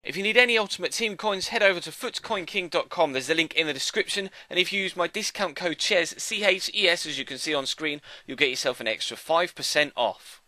If you need any Ultimate Team coins, head over to footcoinking.com. There's a link in the description, and if you use my discount code CHES, CHES, as you can see on screen, you'll get yourself an extra 5% off.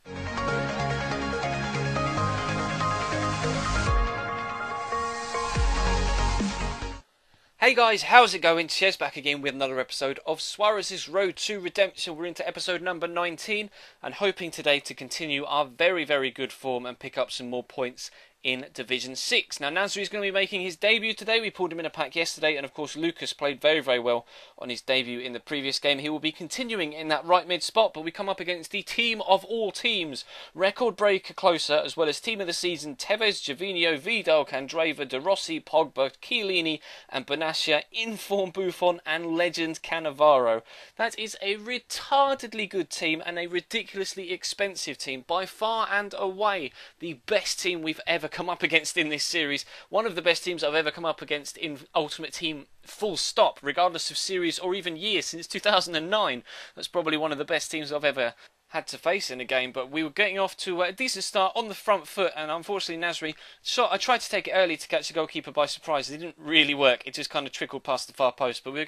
Hey guys, how's it going? Chez back again with another episode of Suarez's Road to Redemption. We're into episode number 19 and hoping today to continue our very good form and pick up some more points in Division 6. Now Nasri's going to be making his debut today. We pulled him in a pack yesterday, and of course Lucas played very well on his debut in the previous game. He will be continuing in that right mid spot, but we come up against the team of all teams. Record breaker Closer, as well as team of the season Tevez, Gervinho, Vidal, Candreva, De Rossi, Pogba, Chiellini and Bonaccia, inform Buffon and legend Cannavaro. That is a retardedly good team and a ridiculously expensive team. By far and away the best team we've ever come up against in this series. One of the best teams I've ever come up against in Ultimate Team, full stop, regardless of series or even year, since 2009. That's probably one of the best teams I've ever had to face in a game, but we were getting off to a decent start on the front foot, and unfortunately Nasri shot. I tried to take it early to catch the goalkeeper by surprise. It didn't really work. It just kind of trickled past the far post, but we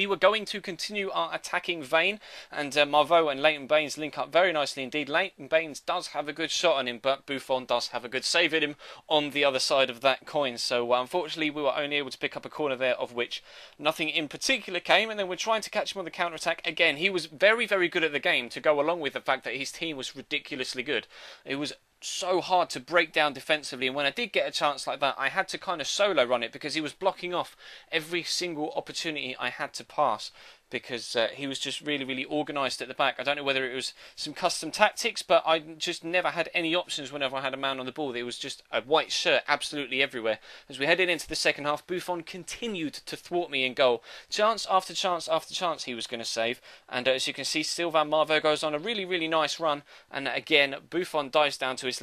were going to continue our attacking vein, and Marveau and Leighton Baines link up very nicely indeed. Leighton Baines does have a good shot on him, but Buffon does have a good save at him on the other side of that coin, so unfortunately we were only able to pick up a corner there, of which nothing in particular came, and then we're trying to catch him on the counter-attack. Again, he was very good at the game, to go along with the fact that his team was ridiculously good. It was so hard to break down defensively, and when I did get a chance like that, I had to kind of solo run it because he was blocking off every single opportunity I had to pass, because he was just really organised at the back. I don't know whether it was some custom tactics, but I just never had any options whenever I had a man on the ball. It was just a white shirt absolutely everywhere. As we headed into the second half, Buffon continued to thwart me in goal. Chance after chance after chance he was going to save, and as you can see, Sylvain Marveau goes on a really nice run, and again Buffon dives down to his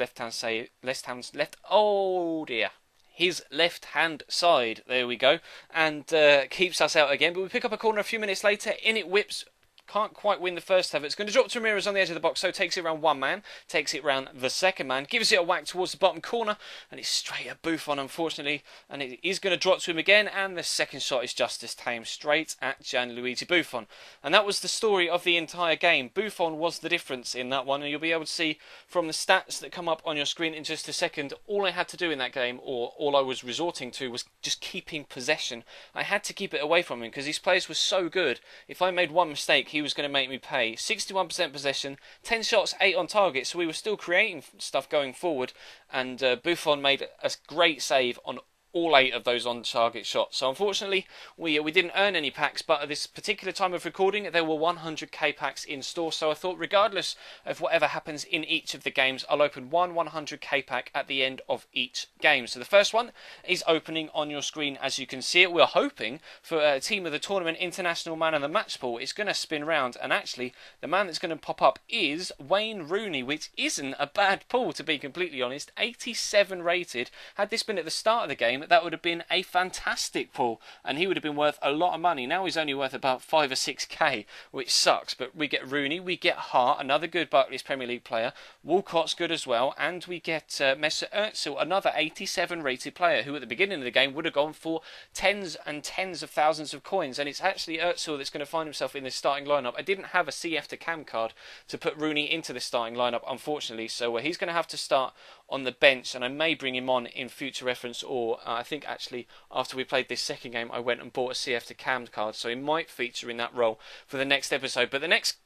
oh dear, his left-hand side, there we go, and keeps us out again. But we pick up a corner a few minutes later, in it whips. Can't quite win the first effort. It's going to drop to Ramirez on the edge of the box, so takes it round one man, takes it round the second man, gives it a whack towards the bottom corner, and it's straight at Buffon, unfortunately, and it is going to drop to him again, and the second shot is just as tame, straight at Gianluigi Buffon. And that was the story of the entire game. Buffon was the difference in that one, and you'll be able to see from the stats that come up on your screen in just a second, all I had to do in that game, or all I was resorting to, was just keeping possession. I had to keep it away from him, because these players were so good. If I made one mistake, he was going to make me pay. 61% possession, 10 shots, 8 on target, so we were still creating stuff going forward, and Buffon made a great save on all 8 of those on-target shots. So unfortunately, we didn't earn any packs, but at this particular time of recording, there were 100k packs in store. So I thought, regardless of whatever happens in each of the games, I'll open one 100k pack at the end of each game. So the first one is opening on your screen as you can see it. We're hoping for a team of the tournament international man of the match pool. It's going to spin round, and actually, the man that's going to pop up is Wayne Rooney, which isn't a bad pull, to be completely honest. 87 rated. Had this been at the start of the game, that would have been a fantastic pull, and he would have been worth a lot of money. Now he's only worth about 5 or 6k, which sucks, but we get Rooney, we get Hart, another good Barclays Premier League player, Walcott's good as well, and we get Mesut Özil, another 87 rated player, who at the beginning of the game would have gone for tens and tens of thousands of coins, and it's actually Özil that's going to find himself in this starting lineup. I didn't have a CF to Cam card to put Rooney into the starting lineup, unfortunately, so he's going to have to start on the bench, and I may bring him on in future reference, or I think actually after we played this second game I went and bought a CF to Cam card, so he might feature in that role for the next episode. But the next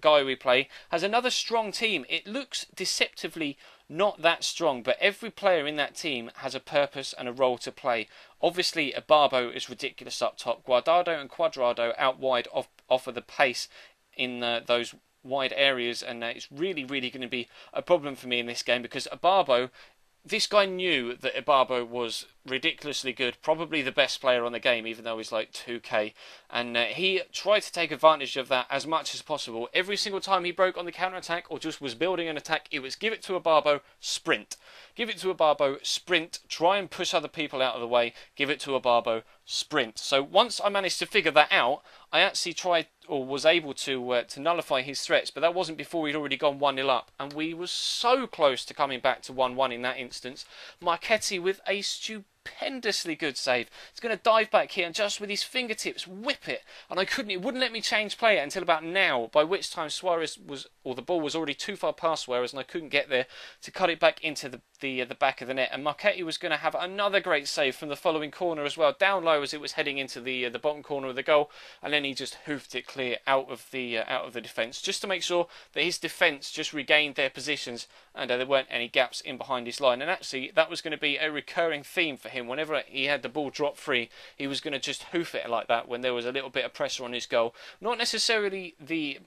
guy we play has another strong team. It looks deceptively not that strong, but every player in that team has a purpose and a role to play. Obviously, Barbo is ridiculous up top. Guardado and Cuadrado out wide offer the pace in those wide areas, and it's really going to be a problem for me in this game, because Barbo, this guy knew that Ibarbo was ridiculously good, probably the best player on the game, even though he's like 2k, and he tried to take advantage of that as much as possible. Every single time he broke on the counter-attack or just was building an attack, it was give it to a Barbo, sprint. Give it to a Barbo, sprint, try and push other people out of the way, give it to a Barbo, sprint. So once I managed to figure that out, I actually tried, or was able to nullify his threats, but that wasn't before he'd already gone 1-0 up, and we were so close to coming back to 1-1 in that instance. Marchetti with a stupendously good save. He's going to dive back here and just with his fingertips whip it, and it wouldn't let me change player until about now, by which time Suarez was, or the ball was already too far past Suarez, and I couldn't get there to cut it back into the back of the net. And Marchetti was going to have another great save from the following corner as well, down low as it was heading into the bottom corner of the goal, and then he just hoofed it clear out of the defence, just to make sure that his defence just regained their positions and there weren't any gaps in behind his line. And actually that was going to be a recurring theme for him. Whenever he had the ball drop free, he was going to just hoof it like that when there was a little bit of pressure on his goal. Not necessarily the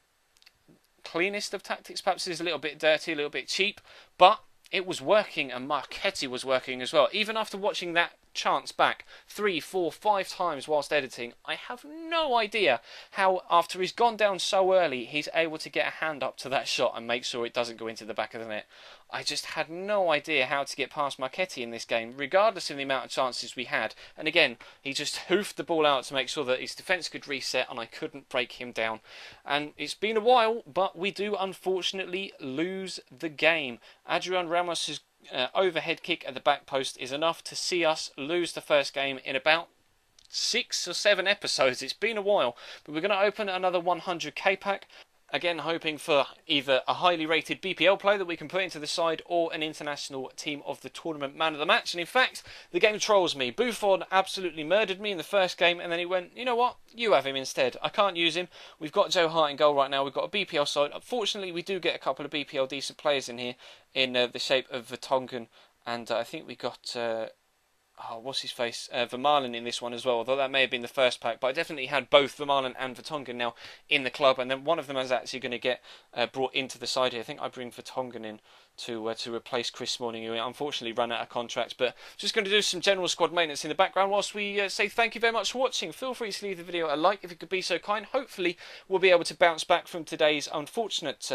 cleanest of tactics, perhaps it's a little bit dirty, a little bit cheap, but it was working, and Marchetti was working as well. Even after watching that chance back 3, 4, 5 times whilst editing, I have no idea how, after he's gone down so early, he's able to get a hand up to that shot and make sure it doesn't go into the back of the net. I just had no idea how to get past Marchetti in this game, regardless of the amount of chances we had. And again, he just hoofed the ball out to make sure that his defence could reset, and I couldn't break him down. And it's been a while, but we do unfortunately lose the game. Adrian Ramos's overhead kick at the back post is enough to see us lose the first game in about 6 or 7 episodes. It's been a while, but we're going to open another 100k pack. Again, hoping for either a highly rated BPL player that we can put into the side or an international team of the tournament man of the match. And in fact, the game trolls me. Buffon absolutely murdered me in the first game, and then he went, you know what, you have him instead. I can't use him. We've got Joe Hart in goal right now. We've got a BPL side. Unfortunately, we do get a couple of BPL decent players in here in the shape of Vertonghen, and I think we got... what's his face? Vermaelen in this one as well, although that may have been the first pack, but I definitely had both Vermaelen and Vertonghen now in the club, and then one of them is actually going to get brought into the side here. I think I bring Vertonghen in to replace Chris Smalling, who unfortunately ran out of contract. But just going to do some general squad maintenance in the background whilst we say thank you very much for watching. Feel free to leave the video a like if you could be so kind. Hopefully we'll be able to bounce back from today's unfortunate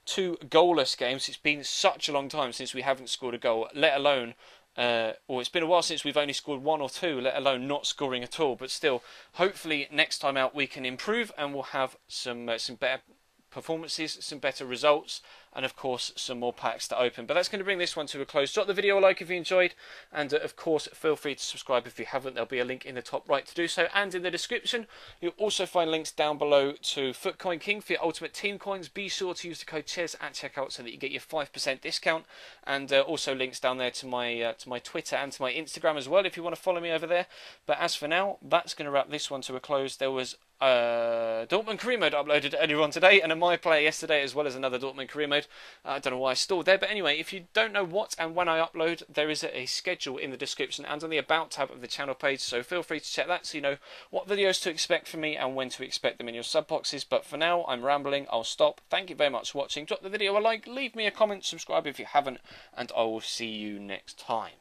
2 goalless games. It's been such a long time since we haven't scored a goal, let alone or it's been a while since we've only scored 1 or 2, let alone not scoring at all. But still, hopefully next time out we can improve, and we'll have some better performances, some better results, and of course some more packs to open. But that's going to bring this one to a close. Drop the video a like if you enjoyed, and of course feel free to subscribe if you haven't. There'll be a link in the top right to do so, and in the description you'll also find links down below to Footcoin King for your ultimate team coins. Be sure to use the code CHES at checkout so that you get your 5% discount, and also links down there to my Twitter and to my Instagram as well if you want to follow me over there. But as for now, that's going to wrap this one to a close. There was Dortmund career mode uploaded earlier on today, and a My Player yesterday, as well as another Dortmund career mode. I don't know why I stalled there, but anyway, if you don't know what and when I upload, there is a schedule in the description and on the About tab of the channel page, so feel free to check that so you know what videos to expect from me and when to expect them in your sub boxes. But for now, I'm rambling, I'll stop. Thank you very much for watching. Drop the video a like, leave me a comment, subscribe if you haven't, and I will see you next time.